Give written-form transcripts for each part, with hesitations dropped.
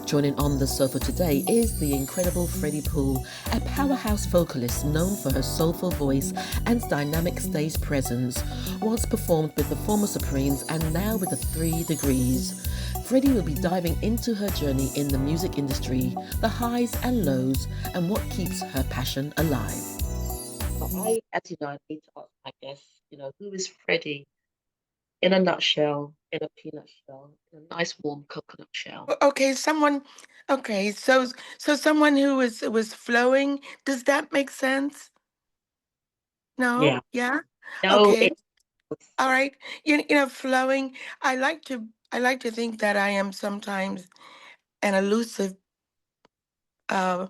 Joining on the sofa today is the incredible Freddie Poole, a powerhouse vocalist known for her soulful voice and dynamic stage presence, once performed with the former Supremes and now with the Three Degrees. Freddie will be diving into her journey in the music industry, the highs and lows, and what keeps her passion alive. But as you know, I need to ask my guests, who is Freddie in a nutshell, in a peanut shell, in a nice warm coconut shell? Okay, okay, so someone who was flowing, does that make sense? No? Yeah. Yeah? No, Okay. it was. All right. Flowing, I like to think that I am sometimes an elusive uh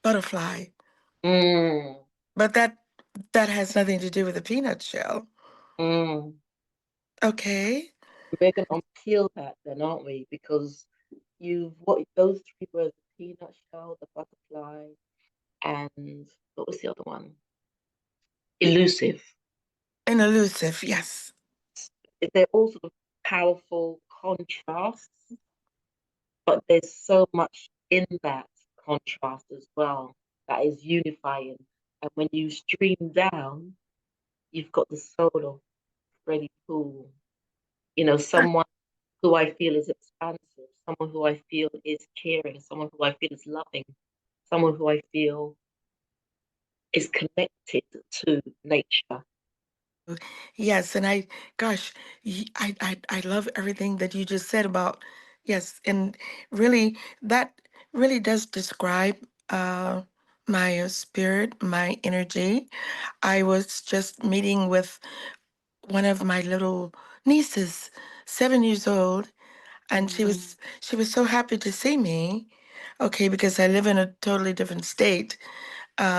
butterfly, Mm, but that has nothing to do with the peanut shell. mm. Okay. We're going to unpeel that then, aren't we? Because you've what those three words: the peanut shell, the butterfly, and what was the other one? Elusive. An elusive, yes. They're all sort of powerful contrasts, but there's so much in that contrast as well that is unifying. And when you stream down, you've got the soul of Freddie Poole, someone who I feel is expansive, someone who I feel is caring, someone who I feel is loving, someone who I feel is connected to nature. Yes, and gosh, I love everything that you just said about, yes, and really, that really does describe uh, my spirit, my energy. I was just meeting with one of my little nieces, 7 years old, and she Mm, was she was so happy to see me. Okay, because I live in a totally different state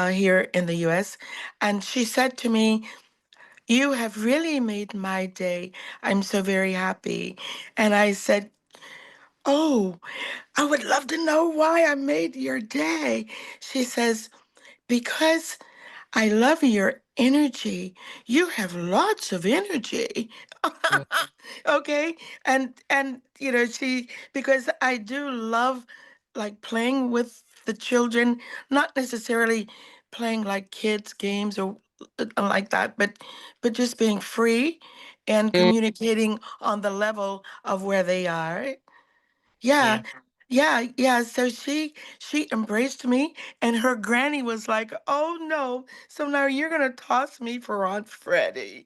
here in the U.S., and she said to me, "You have really made my day. I'm so very happy." And I said, "Oh, I would love to know why I made your day." She says, "Because I love your energy. You have lots of energy." mm, Okay. And she, because I do love like playing with the children, not necessarily playing like kids games or like that, but just being free and mm. communicating on the level of where they are. Yeah. Yeah. Yeah. So she embraced me, and her granny was like, "Oh no, so now you're gonna toss me for Aunt Freddie."